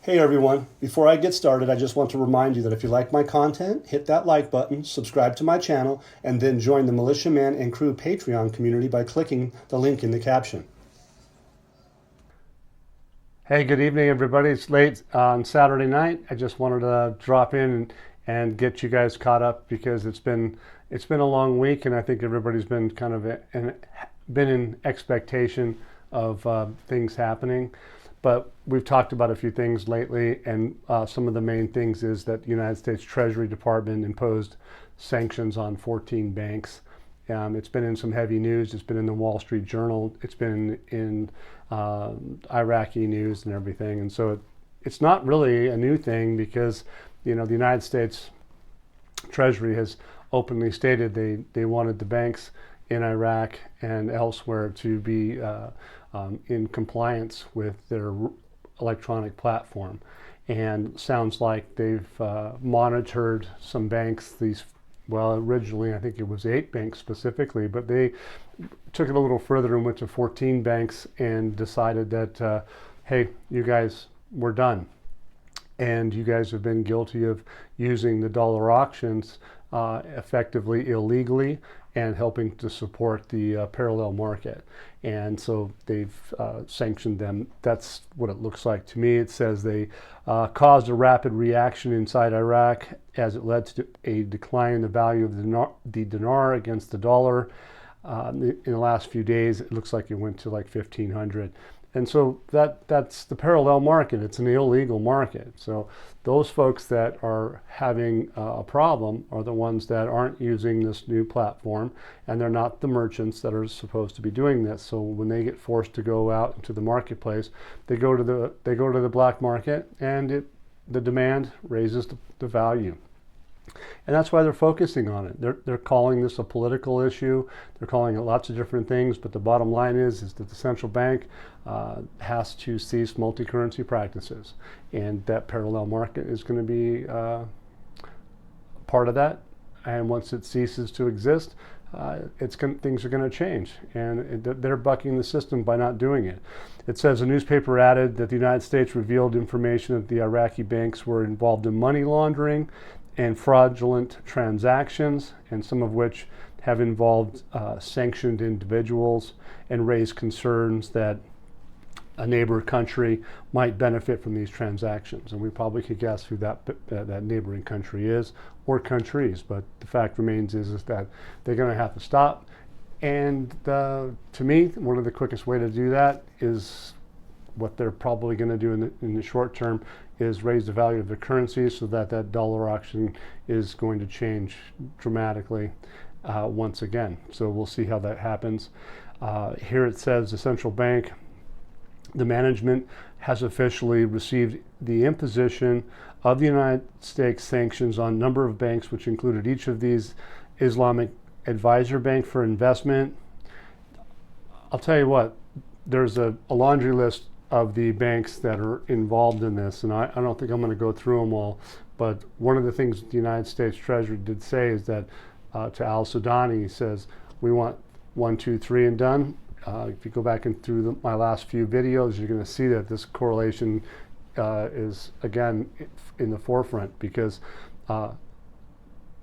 Hey everyone, before I get started, I just want to remind you that if you like my content, hit that like button, subscribe to my channel, and then join the Militiaman and Crew Patreon community by clicking the link in the caption. Hey, good evening everybody. It's late on Saturday night. I just wanted to drop in and get you guys caught up because it's been a long week, and I think everybody's been kind of been in expectation of things happening. But we've talked about a few things lately, and some of the main things is that the United States Treasury Department imposed sanctions on 14 banks. It's been in some heavy news. It's been in the Wall Street Journal. It's been in Iraqi news and everything. And so it's not really a new thing because, you know, the United States Treasury has openly stated they wanted the banks in Iraq and elsewhere to be in compliance with their electronic platform. And sounds like they've monitored some banks. Well, originally I think it was 8 banks specifically, but they took it a little further and went to 14 banks and decided that, hey, you guys, we're done. And you guys have been guilty of using the dollar auctions effectively illegally and helping to support the parallel market. And so they've sanctioned them. That's what it looks like to me. It says they caused a rapid reaction inside Iraq as it led to a decline in the value of the dinar against the dollar. In the last few days, it looks like it went to like 1,500. And so that's the parallel market. It's an illegal market. So those folks that are having a problem are the ones that aren't using this new platform, and they're not the merchants that are supposed to be doing this. So when they get forced to go out into the marketplace, they go to the black market, and the demand raises the value. And that's why they're focusing on it. They're calling this a political issue. They're calling it lots of different things, but the bottom line is that the central bank has to cease multi-currency practices, and that parallel market is going to be part of that. And once it ceases to exist, things are going to change, and they're bucking the system by not doing it. It says a newspaper added that the United States revealed information that the Iraqi banks were involved in money laundering and fraudulent transactions, and some of which have involved sanctioned individuals, and raised concerns that a neighbor country might benefit from these transactions. And we probably could guess who that neighboring country is, or countries, but the fact remains is that they're going to have to stop. And to me, one of the quickest way to do that is what they're probably going to do in the short term is raise the value of the currency so that dollar auction is going to change dramatically once again. So we'll see how that happens. Here it says the central bank, the management has officially received the imposition of the United States sanctions on a number of banks, which included each of these Islamic Advisor Bank for investment. I'll tell you what, there's a laundry list of the banks that are involved in this, and I don't think I'm going to go through them all, but one of the things the United States Treasury did say is that to Al-Sudani, he says, we want 1, 2, 3 and done. If you go back and through my last few videos, you're going to see that this correlation is again in the forefront, because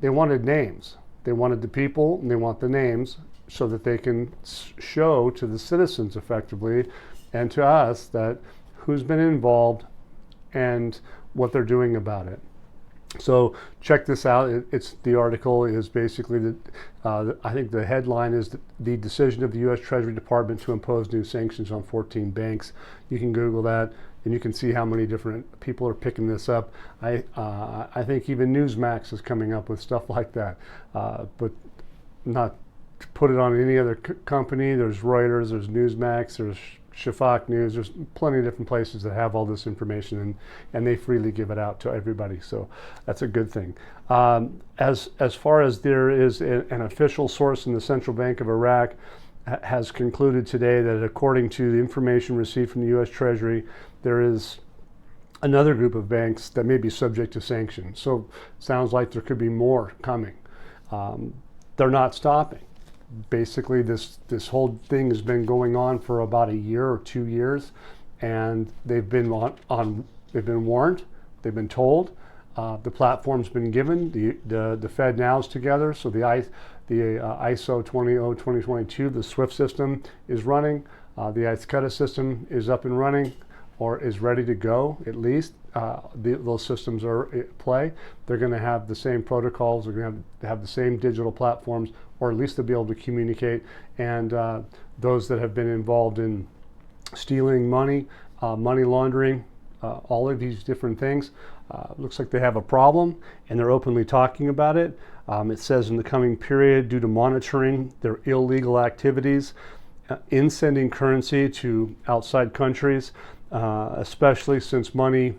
they wanted names. They wanted the people, and they want the names so that they can show to the citizens effectively and to us that who's been involved and what they're doing about it. So check this out. The article is basically I think the headline is the decision of the U.S. Treasury Department to impose new sanctions on 14 banks. You can Google that, and you can see how many different people are picking this up. I think even Newsmax is coming up with stuff like that, but not to put it on any other company. There's Reuters, there's Newsmax, there's Shafak News. There's plenty of different places that have all this information, and they freely give it out to everybody. So that's a good thing. As far as there is an official source in the Central Bank of Iraq has concluded today that according to the information received from the U.S. Treasury, there is another group of banks that may be subject to sanctions. So sounds like there could be more coming. They're not stopping. Basically, this whole thing has been going on for about a year or 2 years, and they've been on They've been warned. They've been told. The platform's been given. The Fed now's together. So the ISO 2022, the SWIFT system is running. The ICETA system is up and running, or is ready to go at least. Those systems are at play. They're going to have the same protocols. They're going to have the same digital platforms, or at least they'll be able to communicate. And those that have been involved in stealing money, money laundering, all of these different things, looks like they have a problem, and they're openly talking about it. It says in the coming period, due to monitoring their illegal activities in sending currency to outside countries, especially since money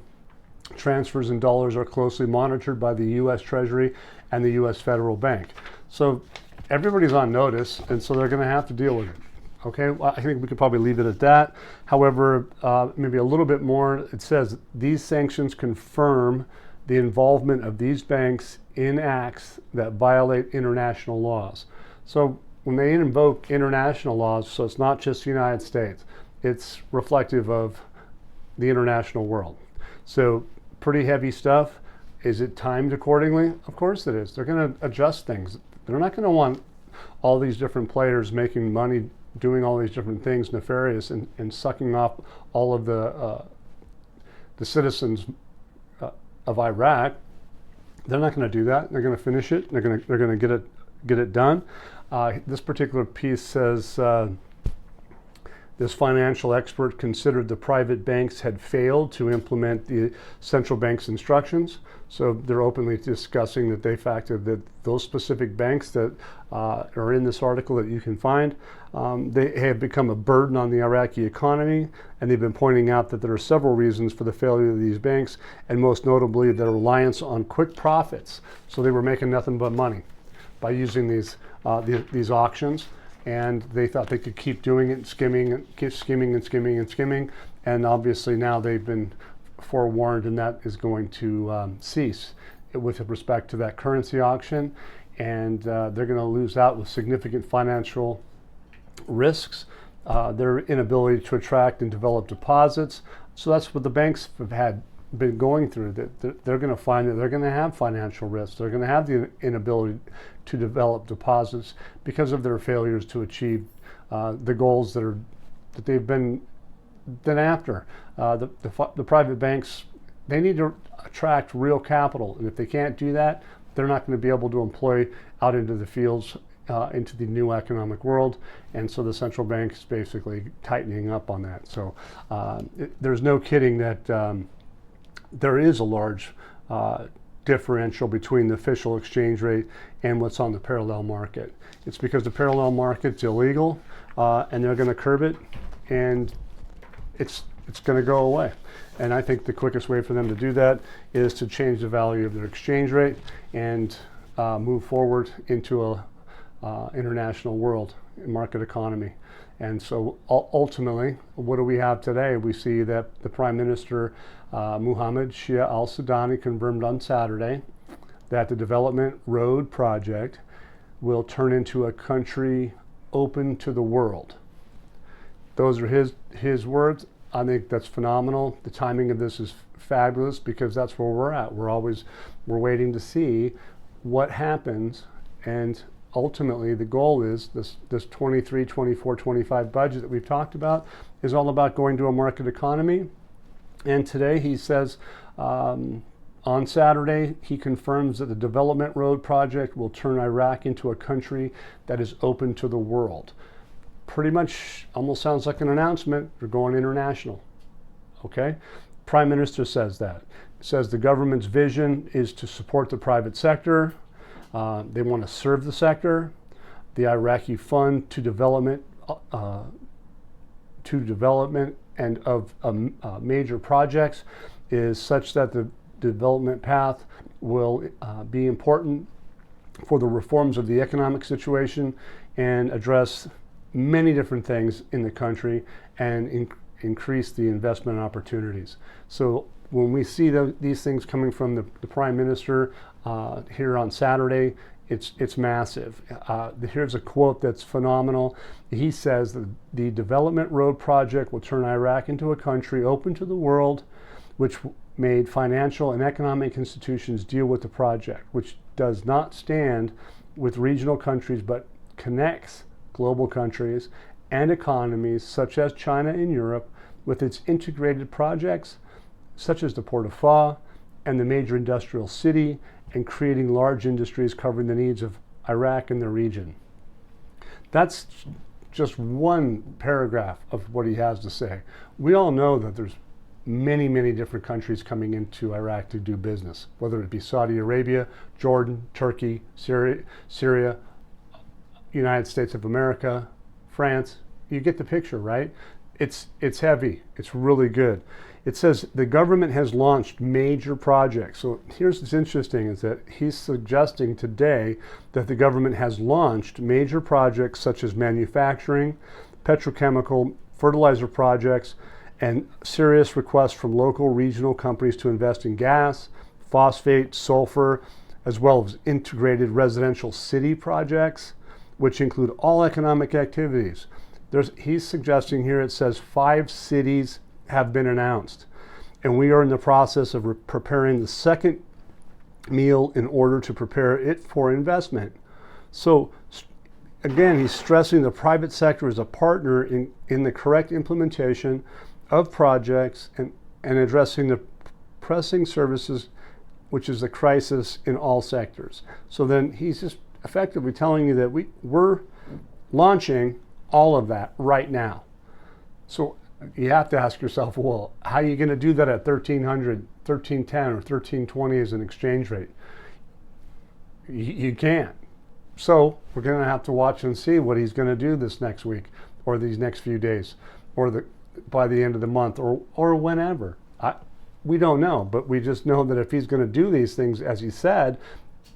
transfers in dollars are closely monitored by the U.S. Treasury and the U.S. Federal Bank. So everybody's on notice, and so they're going to have to deal with it. Okay, well, I think we could probably leave it at that. However, maybe a little bit more. It says these sanctions confirm the involvement of these banks in acts that violate international laws. So when they invoke international laws, so it's not just the United States, it's reflective of the international world. So pretty heavy stuff. Is it timed accordingly? Of course it is. They're going to adjust things. They're not going to want all these different players making money, doing all these different things nefarious, and sucking off all of the citizens of Iraq. They're not going to do that. They're going to finish it. They're going to get it done. This particular piece says this financial expert considered the private banks had failed to implement the central bank's instructions. So they're openly discussing that they factored that those specific banks that are in this article that you can find, they have become a burden on the Iraqi economy, and they've been pointing out that there are several reasons for the failure of these banks, and most notably their reliance on quick profits. So they were making nothing but money by using these auctions, and they thought they could keep doing it, skimming, and obviously now they've been forewarned, and that is going to cease with respect to that currency auction, and they're going to lose out with significant financial risks, their inability to attract and develop deposits. So that's what the banks have been going through, that they're going to find that they're going to have financial risks. They're going to have the inability to develop deposits because of their failures to achieve the goals that they've been after. The private banks, they need to attract real capital, and if they can't do that, they're not going to be able to employ out into the fields, into the new economic world, and so the central bank is basically tightening up on that. So there's no kidding that there is a large differential between the official exchange rate and what's on the parallel market. It's because the parallel market's illegal, and they're going to curb it, and it's going to go away. And I think the quickest way for them to do that is to change the value of their exchange rate and move forward into a international world, market economy. And so ultimately, what do we have today? We see that the Prime Minister, Mohammed Shia al-Sudani, confirmed on Saturday that the Development Road Project will turn into a country open to the world. Those are his words. I think that's phenomenal. The timing of this is fabulous because that's where we're at. We're waiting to see what happens, and ultimately the goal is this 23, 24, 25 budget that we've talked about is all about going to a market economy. And today he says, on Saturday, he confirms that the Development Road Project will turn Iraq into a country that is open to the world. Pretty much almost sounds like an announcement. They're going international. Okay? Prime Minister says that. Says the government's vision is to support the private sector. They want to serve the sector. The Iraqi Fund to development and of major projects is such that the development path will be important for the reforms of the economic situation and address many different things in the country and increase the investment opportunities. So when we see these things coming from the Prime Minister here on Saturday, it's massive. Here's a quote that's phenomenal. He says that the Development Road Project will turn Iraq into a country open to the world, which made financial and economic institutions deal with the project, which does not stand with regional countries but connects global countries and economies such as China and Europe with its integrated projects such as the Port of Fa and the major industrial city, and creating large industries covering the needs of Iraq and the region. That's just one paragraph of what he has to say. We all know that there's many, many different countries coming into Iraq to do business, whether it be Saudi Arabia, Jordan, Turkey, Syria, United States of America, France. You get the picture, right? It's heavy. It's really good. It says the government has launched major projects. So here's what's interesting is that he's suggesting today that the government has launched major projects such as manufacturing, petrochemical, fertilizer projects, and serious requests from local regional companies to invest in gas, phosphate, sulfur, as well as integrated residential city projects, which include all economic activities. He's suggesting here, it says 5 cities have been announced, and we are in the process of preparing the second meal in order to prepare it for investment. So again, he's stressing the private sector is a partner in the correct implementation of projects and addressing the pressing services, which is the crisis in all sectors. So then he's just effectively telling you that we're launching all of that right now. So you have to ask yourself, well, how are you going to do that at 1300, 1310, or 1320 as an exchange rate? You can't. So we're going to have to watch and see what he's going to do this next week, or these next few days, or by the end of the month, or whenever. We don't know, but we just know that if he's going to do these things, as he said,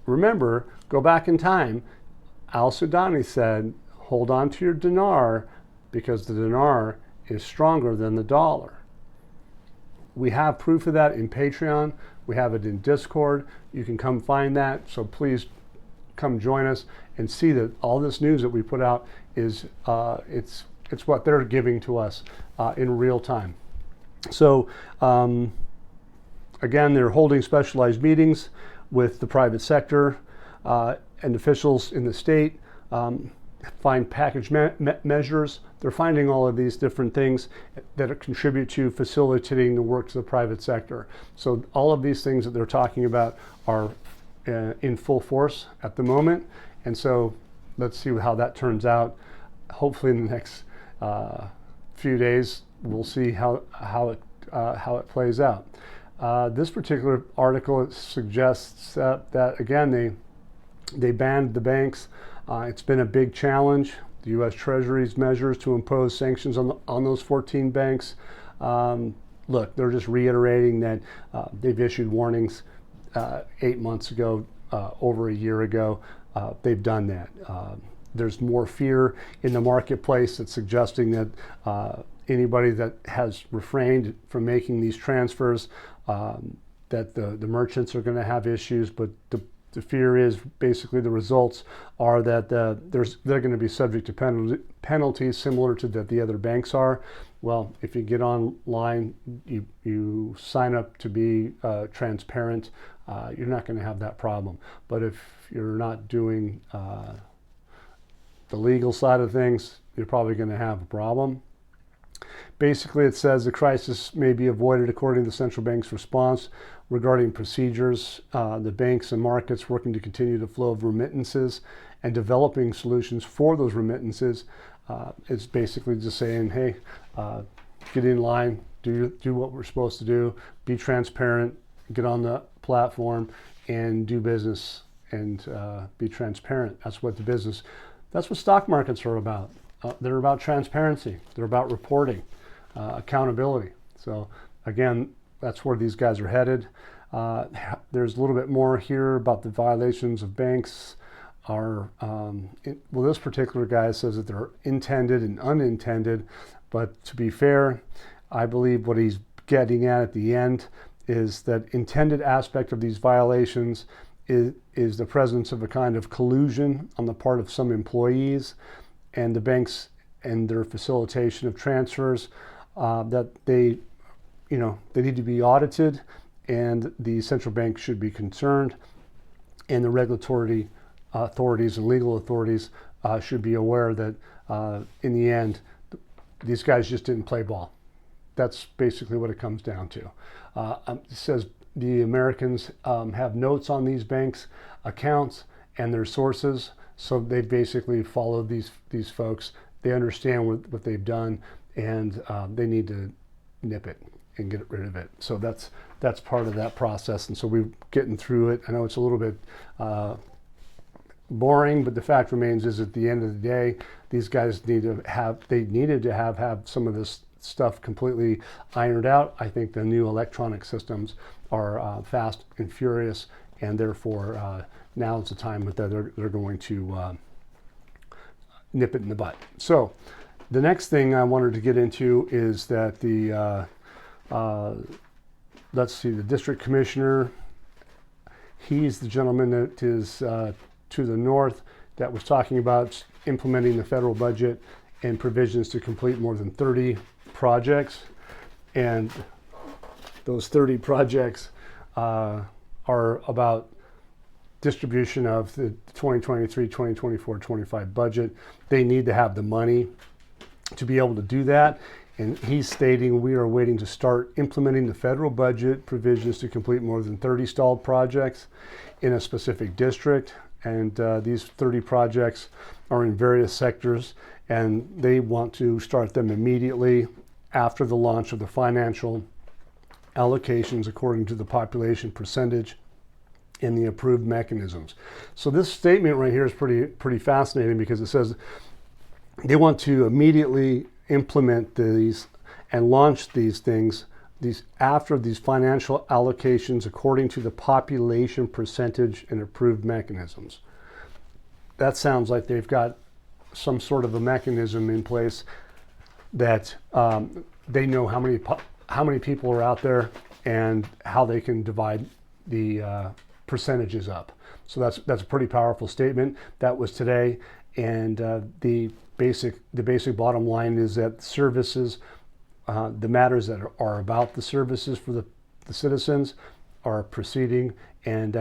remember, go back in time, al-Sudani said, hold on to your dinar because the dinar is stronger than the dollar. We have proof of that in Patreon. We have it in Discord. You can come find that. So please come join us and see that all this news that we put out is it's what they're giving to us in real time. So again, they're holding specialized meetings with the private sector and officials in the state. Find package measures. They're finding all of these different things that contribute to facilitating the work to the private sector. So all of these things that they're talking about are in full force at the moment. And so let's see how that turns out. Hopefully in the next few days, we'll see how it plays out. This particular article suggests that again, they banned the banks. It's been a big challenge. The U.S. Treasury's measures to impose sanctions on those 14 banks. Look, they're just reiterating that they've issued warnings 8 months ago, over a year ago. They've done that. There's more fear in the marketplace that's suggesting that anybody that has refrained from making these transfers, that the merchants are going to have issues, but the fear is basically the results are that they're going to be subject to penalties similar to that the other banks are. Well, if you get online, you sign up to be transparent, you're not going to have that problem. But if you're not doing the legal side of things, you're probably going to have a problem. Basically, it says the crisis may be avoided according to the central bank's response regarding procedures, the banks and markets working to continue the flow of remittances and developing solutions for those remittances. It's basically just saying, hey, get in line, do what we're supposed to do, be transparent, get on the platform and do business and be transparent. That's what stock markets are about. They're about transparency. They're about reporting, accountability. So again, that's where these guys are headed. There's a little bit more here about the violations of banks are, well, this particular guy says that they're intended and unintended, but to be fair, I believe what he's getting at the end is that intended aspect of these violations is the presence of a kind of collusion on the part of some employees and the banks and their facilitation of transfers, that they need to be audited and the central bank should be concerned, and the regulatory authorities and legal authorities should be aware that in the end, these guys just didn't play ball. That's basically what it comes down to. It says the Americans have notes on these banks' accounts and their sources, so they basically followed these folks. They understand what they've done, and they need to nip it and get rid of it. So that's part of that process, and so we're getting through it. I know it's a little bit boring, but the fact remains is at the end of the day, these guys needed to have some of this stuff completely ironed out. I think the new electronic systems are fast and furious, and therefore now is the time that they're going to nip it in the butt. So the next thing I wanted to get into is that let's see, the district commissioner, he's the gentleman that is to the north that was talking about implementing the federal budget and provisions to complete more than 30 projects. And those 30 projects are about distribution of the 2023, 2024, 25 budget. They need to have the money to be able to do that. And he's stating we are waiting to start implementing the federal budget provisions to complete more than 30 stalled projects in a specific district. And these 30 projects are in various sectors, and they want to start them immediately after the launch of the financial allocations according to the population percentage and the approved mechanisms. So this statement right here is pretty fascinating, because it says they want to immediately implement these and launch these things after these financial allocations according to the population percentage and approved mechanisms. That sounds like they've got some sort of a mechanism in place that they know how many people are out there and how they can divide the percentages up. So that's a pretty powerful statement. That was today, and the basic bottom line is that services, the matters that are about the services for the citizens are proceeding, and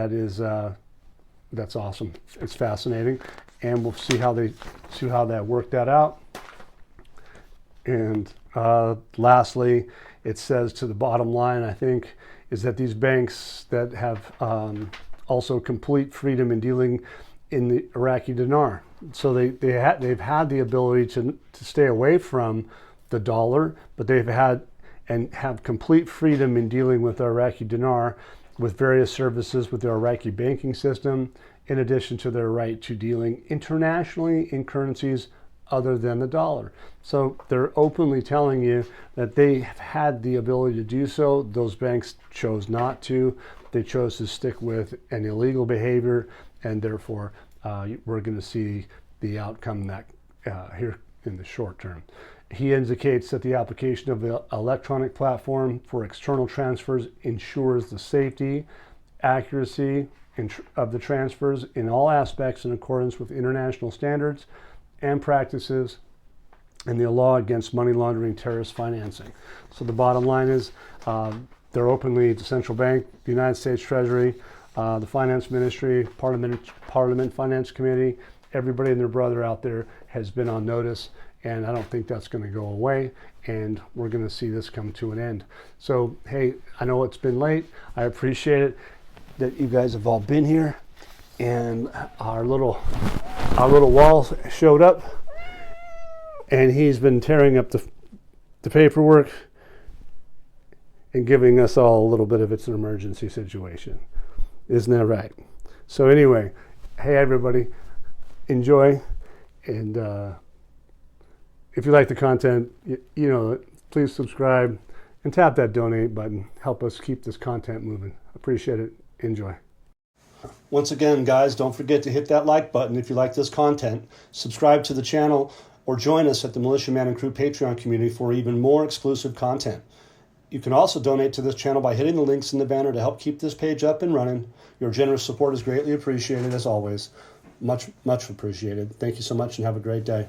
that's awesome. It's fascinating, and we'll see how that worked that out. And lastly, it says to the bottom line, I think, is that these banks that have also complete freedom in dealing in the Iraqi dinar. So they've had the ability to stay away from the dollar, but they've had and have complete freedom in dealing with the Iraqi dinar with various services with the Iraqi banking system, in addition to their right to dealing internationally in currencies other than the dollar. So they're openly telling you that they have had the ability to do so. Those banks chose not to. They chose to stick with an illegal behavior, and therefore we're going to see the outcome that here in the short term. He indicates that the application of the electronic platform for external transfers ensures the safety, accuracy of the transfers in all aspects in accordance with international standards and practices and the law against money laundering, terrorist financing. So the bottom line is they're openly, the central bank, the United States Treasury, the Finance Ministry, Parliament Finance Committee, everybody and their brother out there has been on notice, and I don't think that's going to go away, and we're going to see this come to an end. So, hey, I know it's been late. I appreciate it that you guys have all been here, and our little wall showed up, and he's been tearing up the paperwork and giving us all a little bit of it's an emergency situation. Isn't that right? So anyway, hey everybody, enjoy, and if you like the content, you know, please subscribe and tap that donate button. Help us keep this content moving. Appreciate it. Enjoy. Once again, guys, don't forget to hit that like button if you like this content. Subscribe to the channel or join us at the Militia Man and Crew Patreon community for even more exclusive content. You can also donate to this channel by hitting the links in the banner to help keep this page up and running. Your generous support is greatly appreciated, as always. Much, much appreciated. Thank you so much, and have a great day.